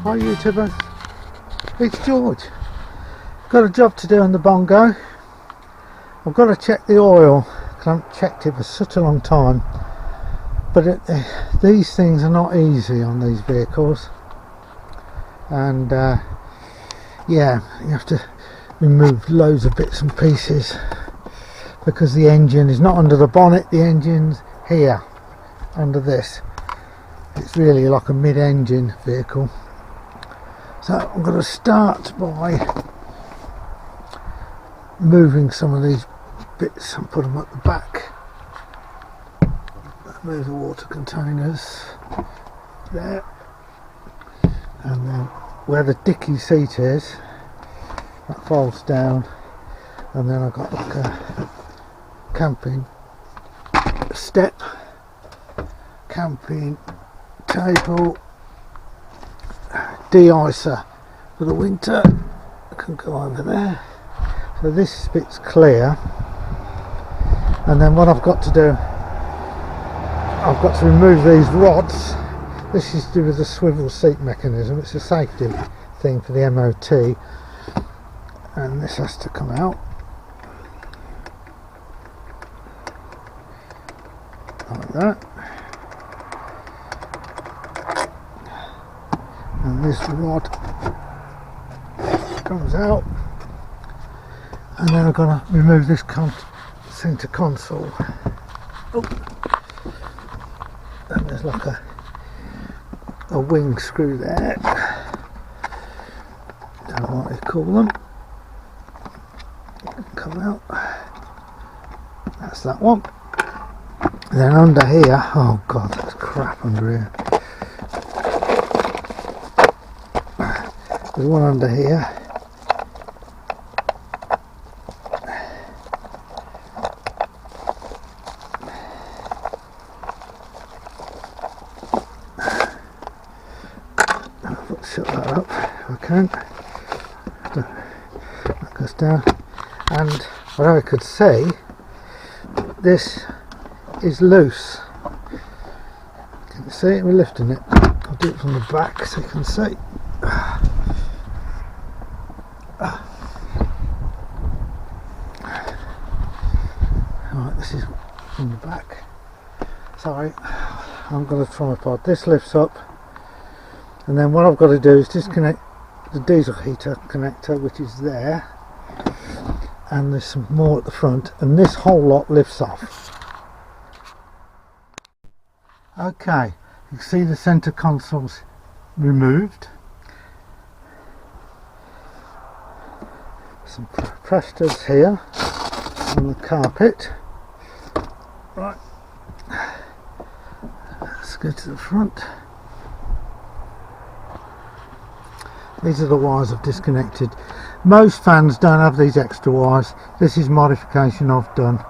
Hi YouTubers, it's George. Got a job to do on the Bongo. I've got to check the oil because I haven't checked it for such a long time. But these things are not easy on these vehicles, and yeah, you have to remove loads of bits and pieces because the engine is not under the bonnet, the engine's here under this. It's really like a mid-engine vehicle. So I'm going to start by moving some of these bits and put them at the back. Move the water containers there, and then where the dicky seat is, that folds down, and then I've got like a camping step, camping table, de-icer for the winter. I can go over there. So this bit's clear, and then what I've got to do, I've got to remove these rods. This is to do with the swivel seat mechanism. It's a safety thing for the MOT, and this has to come out like that. And this rod comes out, and then I've got to remove this centre console. Oh. And there's like a wing screw there. Don't know what they call them. Come out. That's that one. And then under here, oh god, that's crap under here. There's one under here. Shut that up if I can. That goes down. And what I could see, this is loose. Can you see it? We're lifting it. I'll do it from the back so you can see. Right, this is from the back. Sorry, I'm going to tripod. This lifts up, and then what I've got to do is disconnect the diesel heater connector, which is there, and there's some more at the front, and this whole lot lifts off. Okay, you can see the centre console's removed. Some pressures here on the carpet. Right, let's go to the front. These are the wires I've disconnected. Most fans don't have these extra wires. This is modification I've done,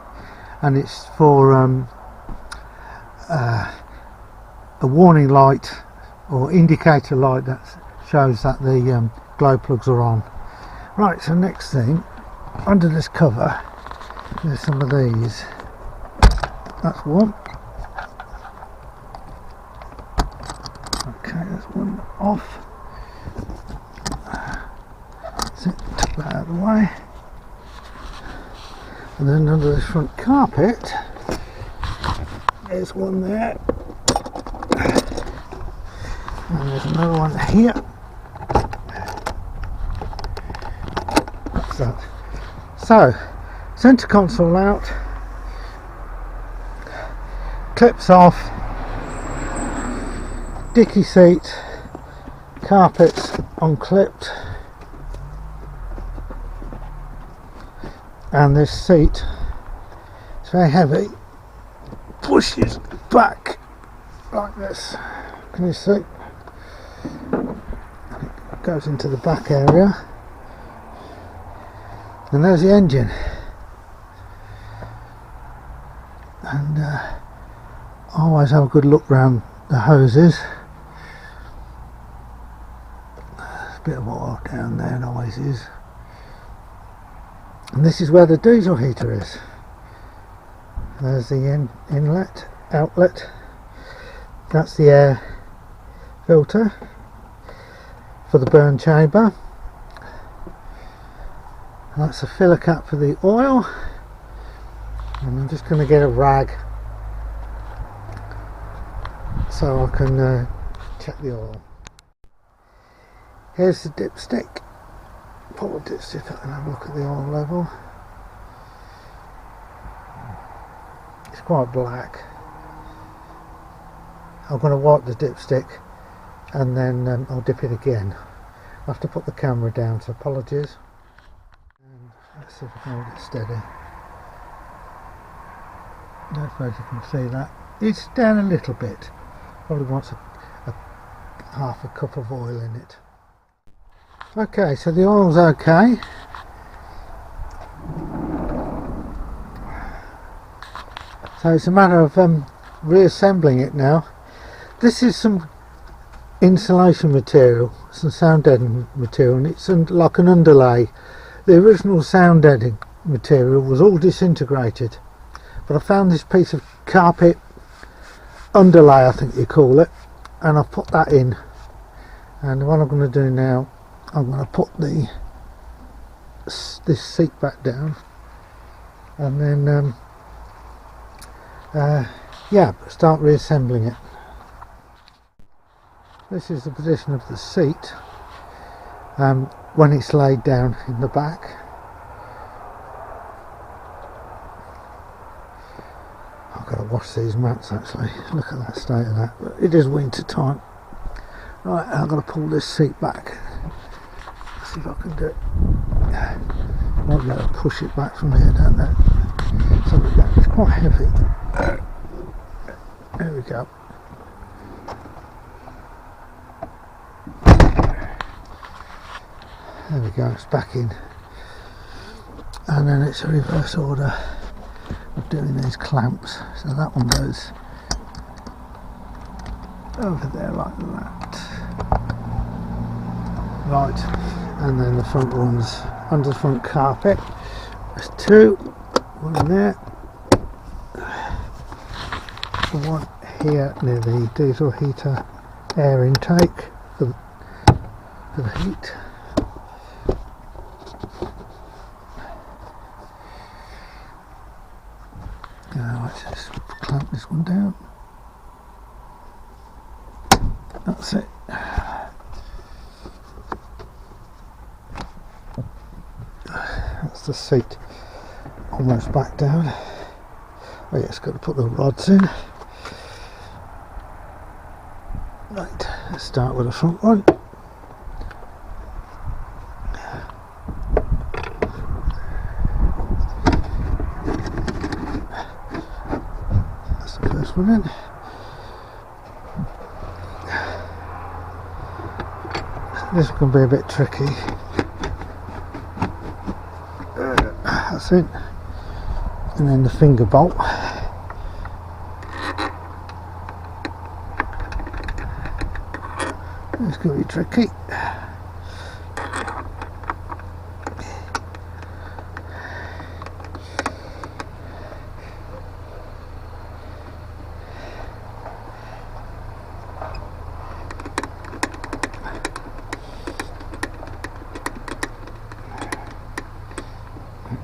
and it's for a warning light or indicator light that shows that the glow plugs are on. Right, so next thing, under this cover there's some of these. That's one. Okay, that's one off. So take that out of the way. And then under this front carpet there's one there, and there's another one here. That's that. So centre console out, clips off, dicky seat, carpets unclipped, and this seat, it's very heavy, pushes back like this. Can you see? It goes into the back area, and there's the engine. And I always have a good look round the hoses. There's a bit of oil down there, and always is. And this is where the diesel heater is. There's the inlet, outlet. That's the air filter. for the burn chamber. That's a filler cap for the oil, and I'm just going to get a rag so I can check the oil. Here's the dipstick. Pull the dipstick up and have a look at the oil level. It's quite black. I'm going to wipe the dipstick and then I'll dip it again. I have to put the camera down, so apologies. And let's see if I can hold it steady. I don't suppose you can see that. It's down a little bit. Probably wants a half a cup of oil in it. Okay, so the oil's okay. So it's a matter of reassembling it now. This is some insulation material, some sound deadening material, and it's like an underlay. The original sound deadening material was all disintegrated, but I found this piece of carpet underlay, I think you call it, and I've put that in. And what I'm going to do now, I'm going to put this seat back down, and then yeah, start reassembling it. This is the position of the seat when it's laid down in the back. I've got to wash these mats actually. Look at that state of that. But it is winter time. Right, I've got to pull this seat back. Let's see if I can do it. Might be able to push it back from here, don't I? So it's quite heavy. There we go. There we go, it's back in. And then it's a reverse order of doing these clamps. So that one goes over there like that. Right, and then the front one's under the front carpet. There's two, one there, one here near the diesel heater air intake for the heat. Now let's just clamp this one down. That's it. That's the seat almost back down. Oh yeah, it's got to put the rods in. Right, let's start with the front one. That's the first one in. This can be a bit tricky. That's it. And then the finger bolt. It's going to be tricky.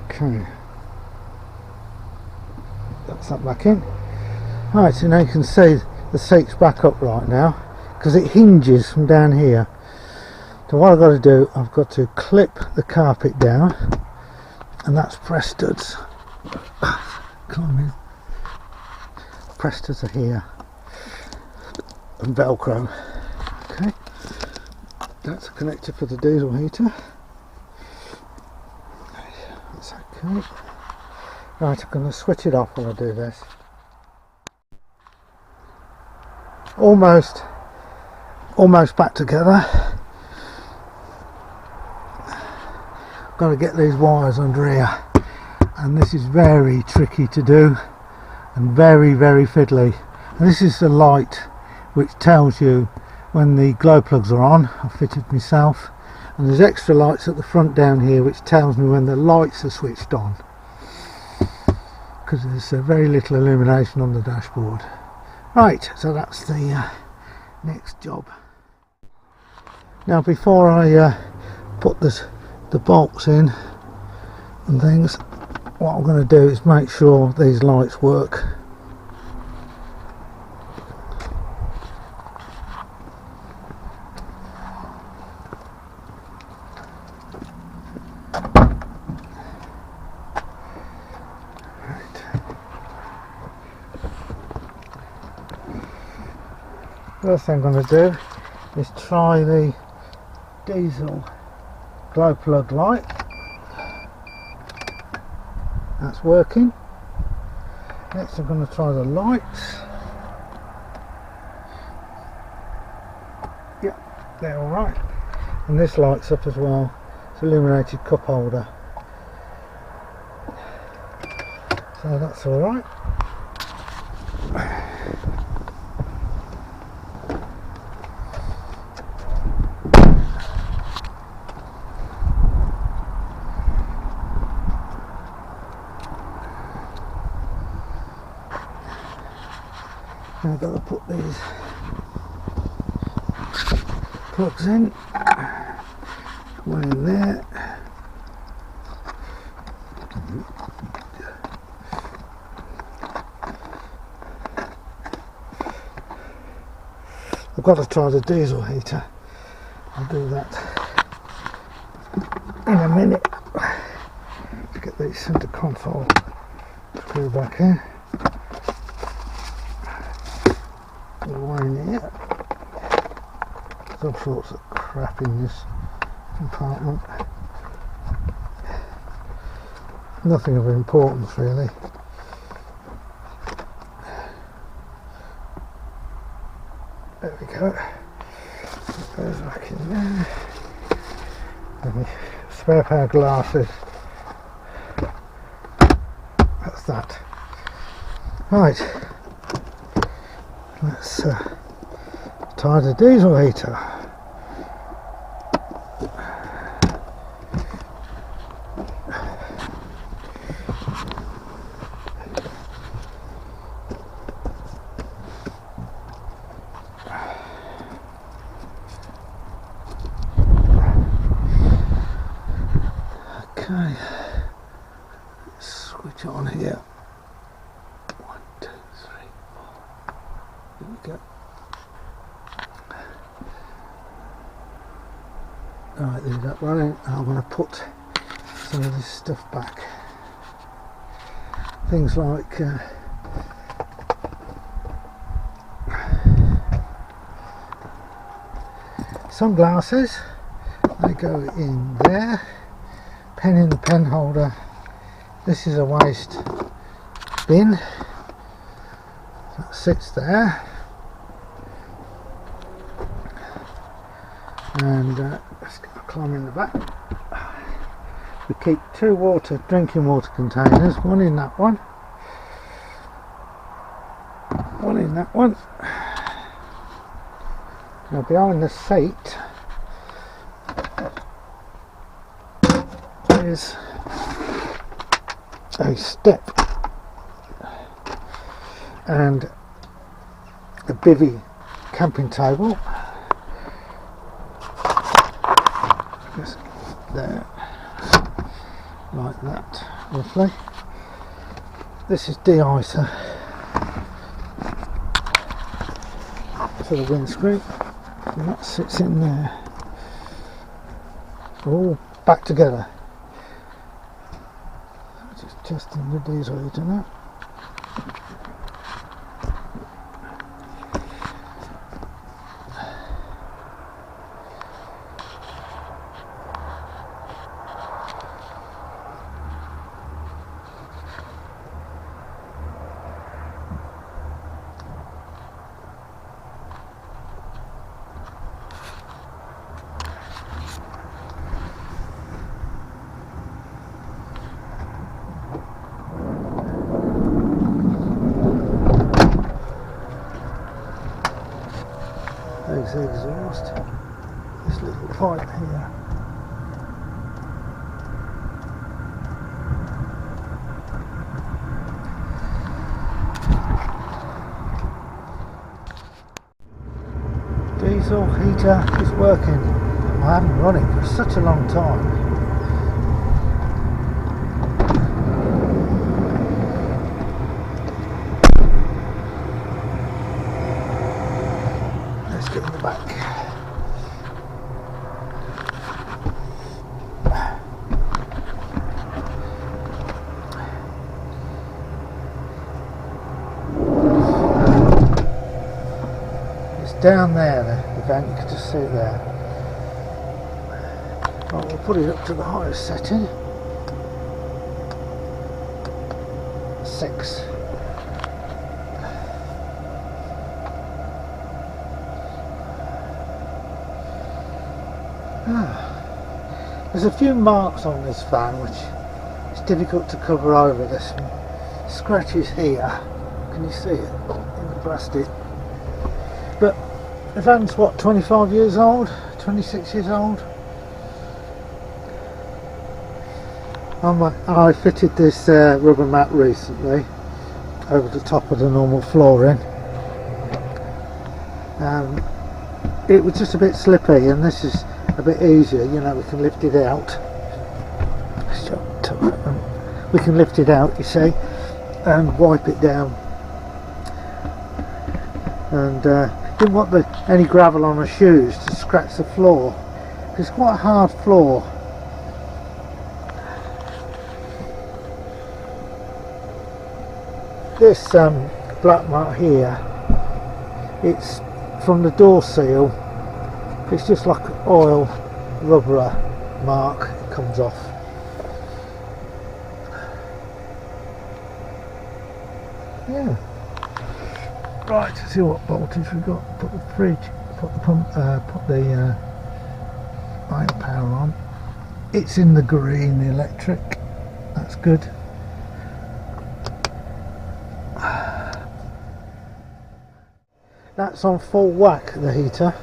Okay, that's that back in. Right, so now you can see the seat's back up right now because it hinges from down here. So what I've got to do, I've got to clip the carpet down, and that's press studs. Press studs are here, and Velcro. Okay, that's a connector for the diesel heater. That's okay. Right, I'm going to switch it off when I do this. Almost back together. I've got to get these wires under here, and this is very tricky to do and very fiddly. And this is the light which tells you when the glow plugs are on. I've fitted myself, and there's extra lights at the front down here which tells me when the lights are switched on, because there's very little illumination on the dashboard. Right, so that's the next job. Now before I put the bolts in and things, what I'm going to do is make sure these lights work. First thing I'm going to do is try the diesel glow plug light. That's working. Next I'm going to try the lights. Yep, they're alright. And this lights up as well. It's illuminated cup holder. So that's alright. Now I've got to put these plugs in. One in there. I've got to try the diesel heater. I'll do that in a minute. To get the centre console screw back in. In here. There's all sorts of crap in this compartment. Nothing of importance really. There we go. That goes back in there. And the spare pair of glasses. That's that. Right. Let's try the diesel heater. Okay, switch on here. 1, 2, 3, 4. Here we go. Alright, there's that running. I'm going to put some of this stuff back. Things like sunglasses, they go in there. Pen in the pen holder. This is a waste bin that sits there, and let's climb in the back. We keep 2 drinking water containers, one in that one, one in that one. Now behind the seat is a step and a bivvy camping table. Just there, like that, roughly. This is de-icer for the windscreen, and that sits in there. All back together. Just in the diesel heater now. There's the exhaust, this little pipe here. Diesel heater is working. I haven't run it for such a long time. Let's get in the back. It's down there, the van, you can just see it there. Right, we'll put it up to the highest setting. 6. There's a few marks on this van which it's difficult to cover over. There's some scratches here. Can you see it in the plastic? But the van's what, 25 years old? 26 years old? I fitted this rubber mat recently over the top of the normal flooring. It was just a bit slippy, and this is a bit easier, you know, we can lift it out. We can lift it out, you see, and wipe it down. And didn't want any gravel on the shoes to scratch the floor. It's quite a hard floor. This black mark here, it's from the door seal. It's just like an oil rubber mark. It comes off. Yeah. Right, let's see what voltage we've got. Put the fridge, put the pump, put the iron power on. It's in the green, the electric. That's good. That's on full whack, the heater.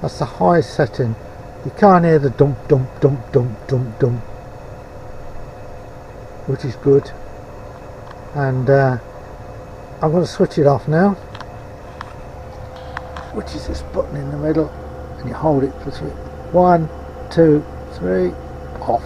That's the highest setting. You can't hear the dump, dump, dump, dump, dump, dump, which is good. And I'm going to switch it off now, which is this button in the middle, and you hold it for 1, 2, 3, off.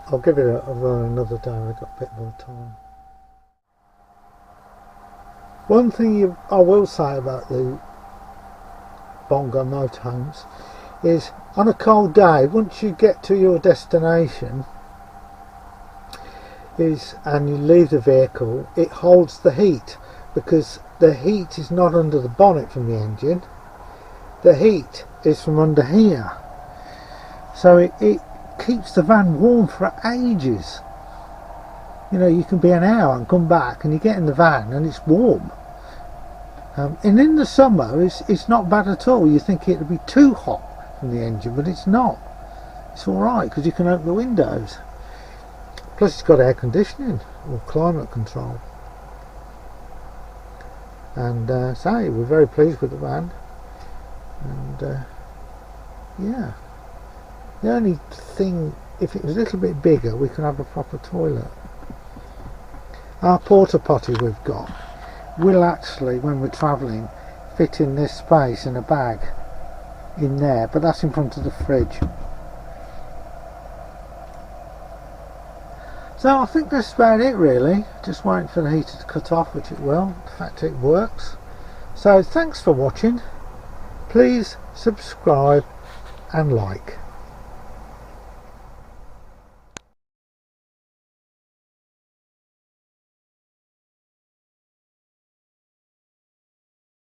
I'll give it a run another day when I've got a bit more time. One thing I will say about the Bongo motorhomes is, on a cold day, once you get to your destination and you leave the vehicle, it holds the heat, because the heat is not under the bonnet from the engine. The heat is from under here. So it keeps the van warm for ages. You know, you can be an hour and come back and you get in the van and it's warm. And in the summer it's not bad at all. You think it would be too hot from the engine, but it's not. It's alright because you can open the windows. Plus it's got air conditioning or climate control. And so we're very pleased with the van. And yeah. The only thing, if it was a little bit bigger, we could have a proper toilet. Our porta potty we've got will actually, when we're travelling, fit in this space in a bag in there, but that's in front of the fridge. So I think that's about it really. Just waiting for the heater to cut off, which it will. In fact, it works. So thanks for watching. Please subscribe and like.